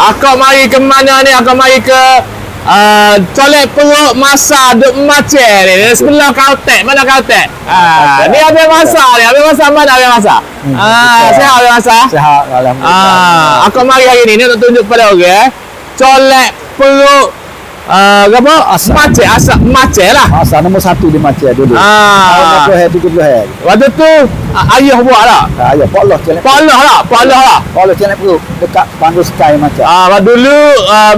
Akak mari ke mana ni? Akak mari ke toilet perut masa duk macam ni. Sebelah Caltex. Mana Caltex? Ni habis masa ni. Habis masa mana habis masa? Sihat habis masa? Sihat, alhamdulillah. Akak mari hari ni nak tunjuk pada orang. Toilet perut apa? Macam lah. Asal nombor 1 di Macam dulu. Tahun 70 Waktu tu ayah buat tak? Ayah Pak Allah channel. Pak Allah. Pak Allah channel perut dekat Panggung Sky Macam. Dulu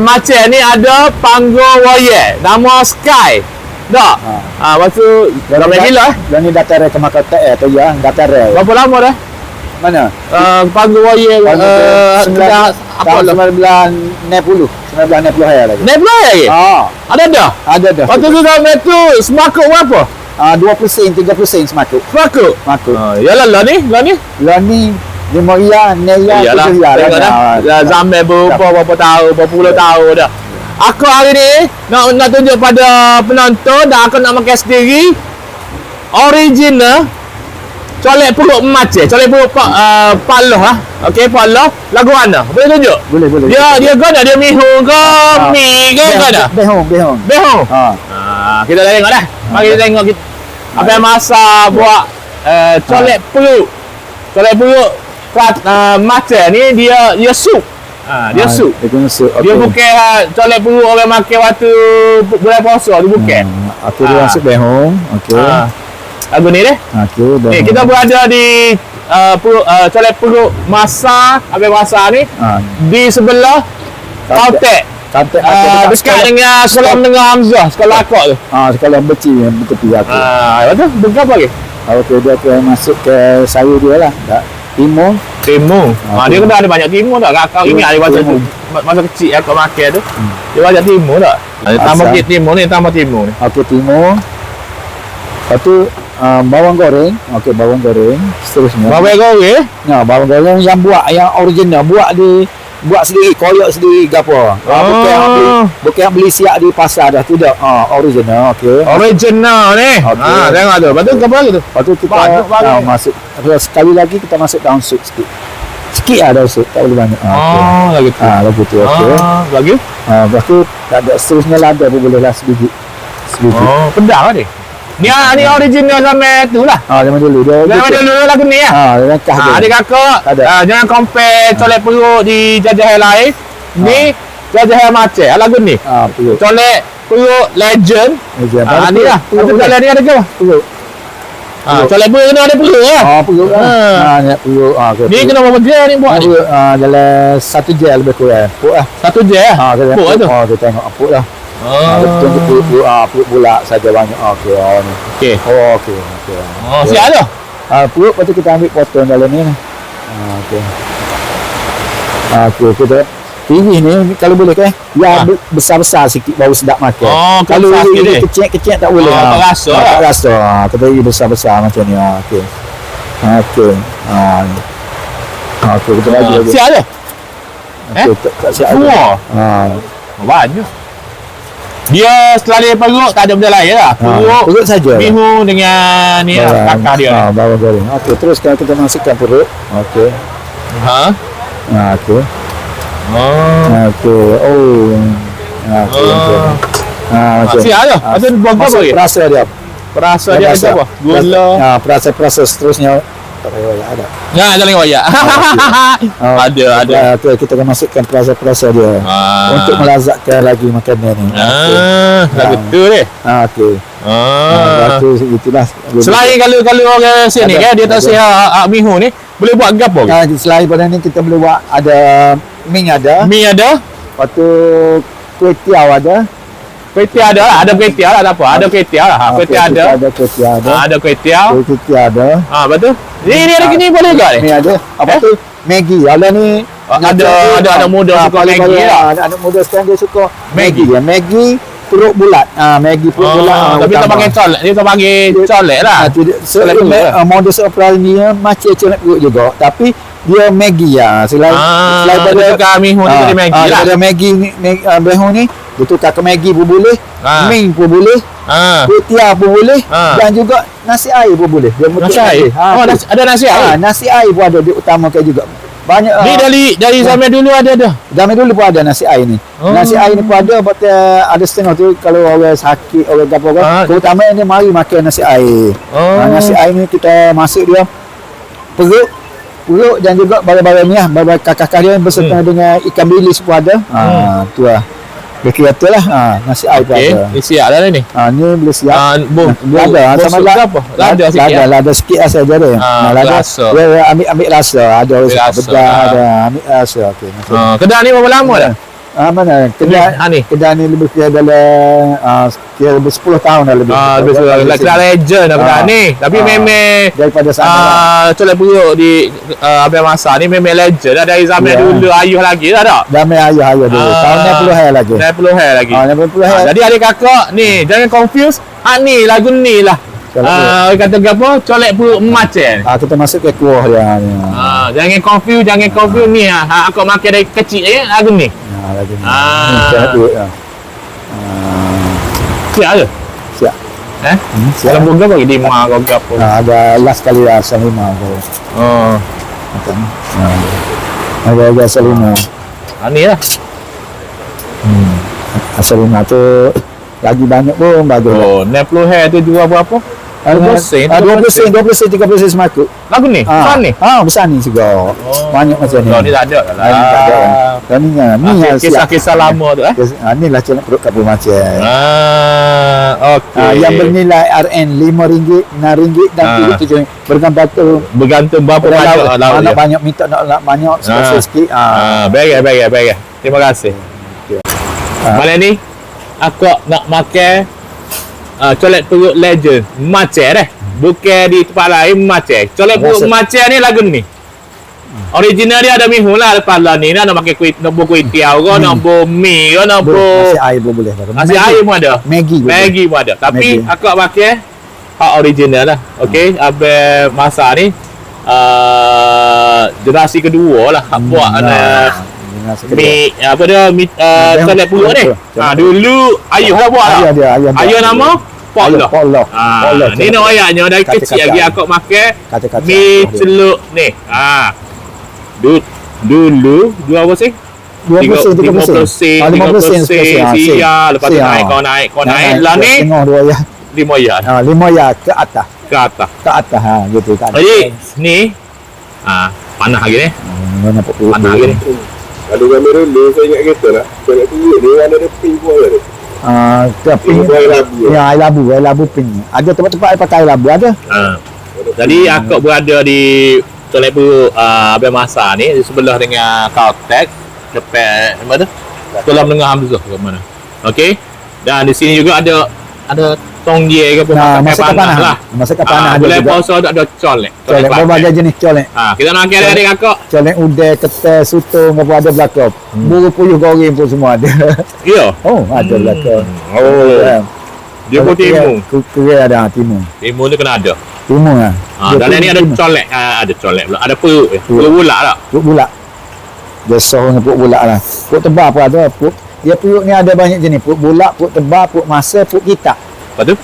Macam ni ada Panggung Royal. Nama Sky. Tak? Waktu ramai gila Dan ni dataran ke Makassar tu ya, dataran. Berapa lama dah? Mana? Panggung Royal apa lah? 1990 hari lagi. 90 lagi? Ada dah? Ada dah. Waktu tu sampai tu semakuk berapa? 20 sen, 30 sen semakuk. Semakuk? Yalah lah ni. Lah ni 5 riyal, 6 riyal, 7 riyal. Tengok dah. Zaman berapa tahun, berapa puluh tahun dah. Aku hari ni nak tunjuk pada penonton dan aku nak makan sendiri original colek perut Macam. Colek perut Pak Loh lah. Okey, Pak Loh. Lagu mana? Boleh tunjuk? Boleh. Dia kan dia mihun ke mi ke ada? Behong. Kita dah tengok dah. Mari kita tengok kita apa yang masa buat colek perut. Colek perut Macam ni dia sup. Dia sup. Dia bukan colek perut orang makan waktu bulan puasa tu bukan. Aku dia masuk behong. Okey. Lagu ni deh. Okey. Kita berada di colek perut masa ni di sebelah Caltex. Dekat dengan sekolah menengah Hamzah, sekolah akak tu. Sekolah beci yang tepi aku. Betul? Berapa lagi? Okey, dia akan masuk ke sayur dia lah. Timur. Dia kena ada banyak timur tak? Kakak ingat ada masa kecil akak makan tu. Dia banyak timur tak? Tambah sikit timur ni, Okey, timur. Lepas tu bawang goreng. Okey, bawang goreng. Seterusnya. Bawang goreng? Bawang goreng yang original. Buat sendiri, koyak sendiri gapo. Bukan beli siap di pasar dah, tidak. Original, okey. Original ni. Tengok tu. Lepas tu apa lagi tu? Lepas tu kita masuk. Sekali lagi kita masuk daun sup sikit. Sikit lah daun sup, tak boleh banyak. Lagi tu. Lagi tu, okey. Lagi? Lepas tu tak ada seterusnya lada pun boleh lah sebiji. Pedang lah ni. Ni original sama tu lah. Zaman dulu lagu ni lah. Adik kakak jangan compare colek perut di jajahan lain. Ni jajahan Macam lagu ni. Colek perut legend. Ni lah. Colek ni ada ke? Perut. Colek perut kena ada perut lah. Perut lah. Perut. Ni kena berapa jam ni buat ni? Dalam 1 jam lebih kurang. Perut lah. 1 jam lah? Perut tu? Kita tengok perut lah. Perut bulat saja banyak. Okey. Okey. Siap tu? Perut lepas tu kita ambil potong dalam ni. Okey. Kita pilih ni kalau boleh kan. Yang besar-besar sikit baru sedap makan. Kalau ini kecil-kecil tak boleh. Tak rasa. Kita pilih besar-besar macam ni. Okey. Okey, kita bagi lagi. Siap tu? Tak siap. Semua? Banyak. Dia setelah dia perut tak ada benda lain lah. Perut saja. Bihun dengan ni lah, kakak dia. Bawang goreng. Okey, terus sekarang kita masukkan perut. Okey. Okey. Siap tu. Ada buang apa lagi? Perasa dia ada apa? Gula. Perasa seterusnya. Ada. Jalan royak. Ada. Kita akan masukkan perasa dia untuk melazatkan lagi makanan ni. Lagu tu deh. Okey. Itu itulah. Selain kalau orang sini kan dia tak sihat mihun ni, boleh buat gapo? Selain pada ni kita boleh buat ada mi ada. Lepas tu kuih tiaw ada. Kuih tiaw ada lah, ada kuih tiaw lah, tak apa. Ada kuih tiaw lah. Kuih tiaw ada. Ada kuih tiaw. Kuih tiaw ada. Betul. Ni ada gini boleh ke ni? Ni ada. Apa tu? Maggi. Ala ni ada anak muda suka Maggi lah. Anak muda sekarang dia suka Maggi. Maggi perut bulat. Maggi perut bulat. Tapi tak pakai colek. Dia tak pakai colek lah. Modus operandi macam colek perut juga. Tapi dia Maggi lah. Selain pada kami ni jadi Maggi lah. Ada Maggi behong ni. Dia tukar ke Maggi pun boleh. Mie pun boleh. Kuih pun boleh. Dan juga nasi air pun boleh. Nasi air? Ada nasi air? Nasi air pun ada. Dia utamakan juga. Banyak Ni dari zaman dulu ada dah. zaman dulu pun ada nasi air ni. Nasi air ni pun ada ada setengah tu kalau orang sakit, orang apa kan. Terutama ni mari makan nasi air. Nasi air ni kita masuk dia perut dan juga barang-barang ni lah, barang kakak dia berserta dengan ikan bilis pun ada. Tu lah. Dia kata lah nasi air pun ada. Ni siap dah ni. Ni boleh siap. Ada sama apa? Lada sikit. Lada sikit lah saja dia. Lada. Dia ambil rasa. Ada orang suka pedas, ada ambil rasa. Okey. Kedai ni berapa lama dah? Mana kedai ni lebih kira dalam kira lebih 10 tahun dah lebih. Kedai legend dah kedai ni. Tapi memang daripada sana colek perut di Abang Masa ni memang legend dah dari zaman dulu ayuh lagi dah tak? Zaman ayuh dulu. Tahun 90-an lagi. 90-an lagi. 90-an. Jadi adik kakak ni jangan confuse. Ni lagu ni lah. Kata apa? Colek perut macam. Kita masuk ke kuah dia ni. Jangan confuse ni. Aku makan dari kecil lagu ni. Lagi ni. Siap ke? Siap. Siap. Dalam burger bagi 5 kau ke apa? Ada last kali asam 5 kau. Macam ni. Ada asam 5. Ni lah. Asam 5 tu lagi banyak pun bagus. 90 hair tu jual berapa? 20 sen, 30 sen semakuk. Lagu ni? Besar ni? Besar ni juga. Banyak macam ni. Ni tak ada lah. Ni kisah-kisah lama tu ni lah colek perut kapur macam. Okey. Yang bernilai RN RM5, RM6 dan RM7 bergantung berapa banyak banyak minta nak banyak sikit. Baik. Terima kasih. Malam ni aku nak makan colek perut legend macam bukan di tempat lain macam colek perut macam ni lagu ni original dia ada mihun lah lepas lah ni nak makan nak buat kuih tiaw ke nak buat mie ke nak buat nasi air pun boleh nasi air pun ada Maggi pun ada tapi aku pakai hak original lah okey abang masak ni generasi kedua lah buat mie apa dia colek perut ni dulu ayuh lah buat ayuh nama Polok. Ni nak ayahnya dari kecil lagi aku makan mie celup ni. Dulu jual apa sih? 50 sen. Sia lepas tu naik kau naik lah ni 5 ya. 5 ya ke atas gitu kan. Jadi ni panah lagi ni. Panah lagi ni. Ada kamera dulu saya ingat kereta nak colek perut dia ada pink pun ada. Air labu pink. Ada tempat-tempat air pakai air labu ada. Jadi aku berada di colek perut Abang Masa ni di sebelah dengan Caltex dekat mana tu? Sekolah Menengah Hamzah ke mana. Okey. Dan di sini juga ada tong dia ke masak panah lah. Masak panah boleh pausa ada colek berbagai jenis colek. Kita nak makan dari kakak. Colek udang, ketel, sutong apa ada belakang. Buru puyuh goreng pun semua ada. Ya. Ada belakang. Dia pun timun. Kira ada timun. Timun tu kena ada. Timun lah. Dalam ni ada colek. Ada colek pula. Ada perut. Perut bulat tak? Perut bulat. Dia soh dengan perut bulat lah. Perut tebal pun ada. Dia perut ni ada banyak jenis. Perut bulat, perut tebal, perut masa, perut kitak. Lepas tu?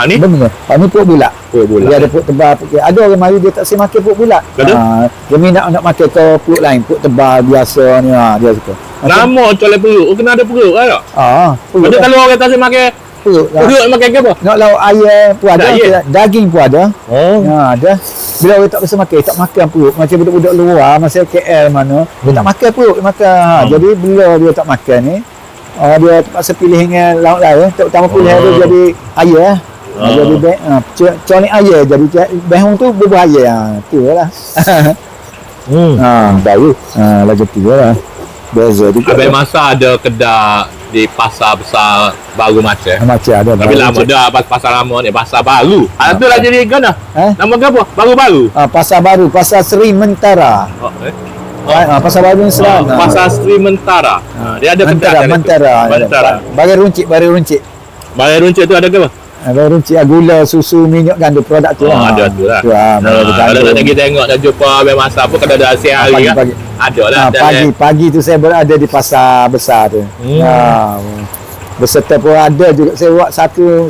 Ni? Benar. Ni perut bulat. Dia ada perut tebal. Ada orang mari dia tak makan perut bulat. Dia minat nak makan ke perut lain. Perut tebal biasa ni. Dia suka. Nama colek perut. Kena ada perut kan tak? Perut. Ada kalau orang tak makan perut makan ke apa? Nak lauk ayam pun ada. Daging pun ada. Ada. Bila orang tak bisa makan, tak makan perut. Macam budak-budak luar, masa KL mana. Dia tak makan perut. Jadi bila dia tak makan ni, dia terpaksa pilih dengan lauk lain, terutama pilih dia jadi air jadi colek air jadi behong tu bubuh air tu lah. Baru lagi tu lah beza juga. Abang Masa ada kedai di pasar besar baru macam ada tapi lama dah pasar lama ni pasar baru tu lah jadi kan nama ke apa baru-baru pasar baru pasar Seri Mentara. Pasar baru ni Serang. Pasar Seri Mentara. Dia ada kedai Mentara. Bari runcit. Bari runcit tu ada ke apa? Bari runcit gula, susu, minyak gandum produk tu lah. Ada tu lah. Kalau nak pergi tengok nak jumpa Abang Masa pun kada ada siang hari kan. Ada lah. Pagi tu saya berada di pasar besar tu. Berserta pun ada juga saya buat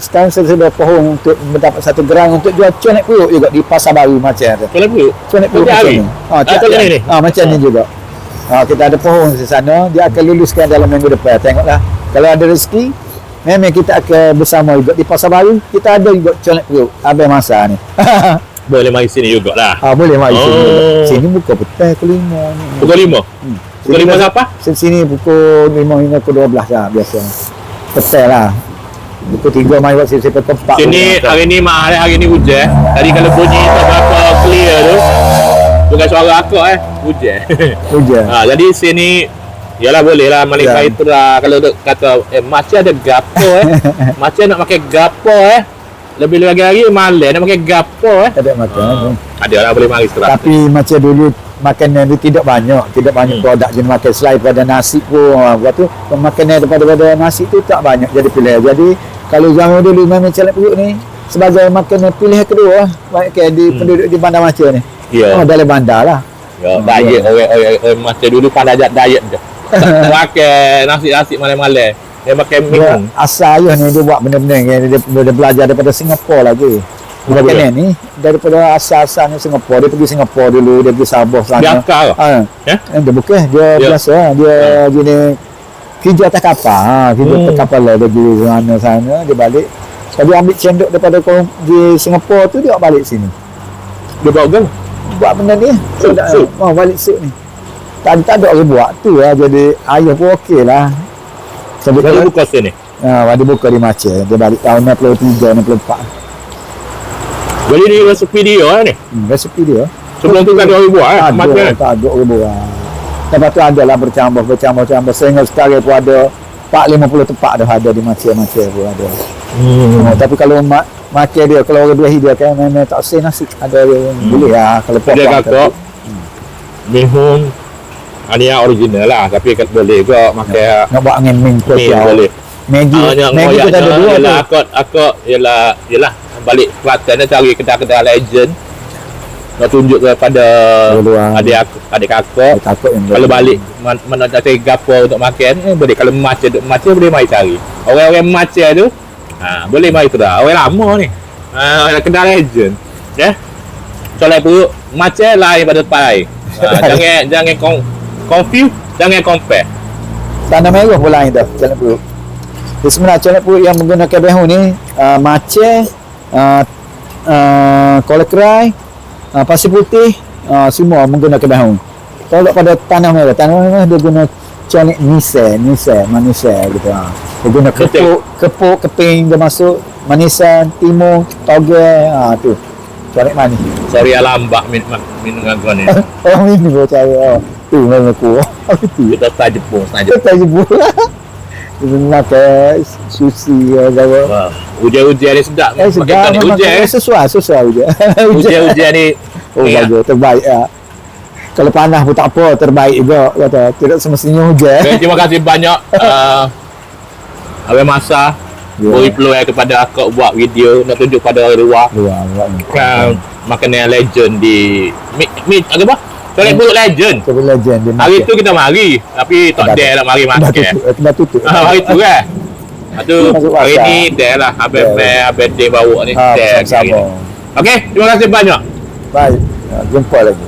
sekarang saya sudah pohon untuk mendapat 1 gram untuk jual conek perut juga di Pasar Baru macam tu. Kalau perlu. Conek perut Setiap macam hari? ni. Atau macam ni? Macam ni juga. Kita ada pohon di sana, dia akan luluskan dalam minggu depan. Tengoklah. Kalau ada rezeki, memang kita akan bersama juga di Pasar Baru. Kita ada juga conek perut. Habis masa ni. Boleh mari sini jugalah. Boleh mari sini. Oh. Sini buka petang pukul 5 ni. Pukul 5. Pukul 5 siapa? Sini pukul 5 hingga pukul 12 lah biasa. Petang lah. Pukul 3 mai buat saya tempat. Sini hari ni hari ni hujan. Tadi kalau bunyi tak berapa clear tu. Bukan suara akak hujan. Hujan. Jadi sini yalah boleh lah Malik Ya. Faitra kalau kata macam ada gapo macam nak pakai gapo lebih lagi malam nak pakai gapo Tak ada makan. ada lah boleh mari sekarang. Tapi macam dulu makanan dia tidak banyak produk jenis makan selain pada nasi pun. Lepas tu makanan daripada nasi tu tak banyak jadi pilihan. Jadi kalau zaman dulu memang celak perut ni sebagai makanan pilihan kedua banyak di penduduk di bandar macam ni. Ya. Dalam bandar lah. Ya, diet orang macam dulu pandai diet je. Tak pakai nasi malam-malam. Dia pakai minum. Asal ayah ni dia buat benda-benda kan dia belajar daripada Singapura lagi. Makanan ni daripada asal-asal ni Singapura. Dia pergi Singapura dulu, dia pergi Sabah sana. Dia akal. Dia bukan, dia biasa dia jenis kerja atas kapal. Kerja atas kapal lah dia pergi sana dia balik. Tapi ambil cendok daripada di Singapura tu dia bawa balik sini. Dia bawa kan? Buat benda ni. Sup. Balik sup ni. Tak ada orang buat tu lah. Jadi ayah pun okey lah. Sebab Dia buka sini. dia buka di Maceh. Dia balik tahun 63, 64. Jadi ni resepi dia ni. Resepi dia. Sebelum tu kan dia orang buat macam Tak ada orang buat. Lepas tu ada lah bercambah. Sehingga sekarang pun ada 4-50 tempat dah ada di Maceh pun ada. Tapi kalau makan dia, kalau orang belahi dia kan memang tak usah nasi. Ada yang boleh lah. Kalau dia puan-puan kata mihun yang original lah tapi kat boleh ke makan nak buat angin ming mi boleh. Maggi kita ada dua Yalah tu. akak yalah balik Kelantan dia cari kedai-kedai legend nak tunjuk kepada adik kakak Takut yang kalau balik mana nak cari gapo untuk makan boleh kalau macam boleh mari cari orang-orang macam tu boleh mari tu dah orang lama ni kedai legend ya colek perut macam lain pada tempat lain jangan confuse jangan compare tanah merah pun lain dah colek perut. Dia sebenarnya colek perut yang menggunakan behu ni Maceh, kolak kerai, pasir putih, semua menggunakan behu. Kalau pada tanah merah dia guna colek manisah gitu. Dia guna kepuk, keping dia masuk, manisan, timur, toge, tu. Colek manis. sorry lambat minum dengan kau ni Ini gua cara. Tu memang aku. Tu. kita tak Jepun saja Kita jumpa. Dia makan sushi apa. Ujian ni sedap Sedap ni memang ujian sesuai ujian. ujian ni Bagus, terbaik lah. Kalau panas pun tak apa, terbaik juga kata. Tidak semestinya hujan. okay, terima kasih banyak Abang Masa beri peluang kepada akak buat video nak tunjuk pada orang luar makanan legend di apa? Colek perut legend. Colek legend di Hari tu kita mari tapi tak dare nak mari makan. Dah tutup. Hari tu kan. Tu Masuk hari pasar. ni dare lah abang dia bawa ni dare. Sama-sama. Okey, terima kasih banyak. Baik. Jumpa lagi.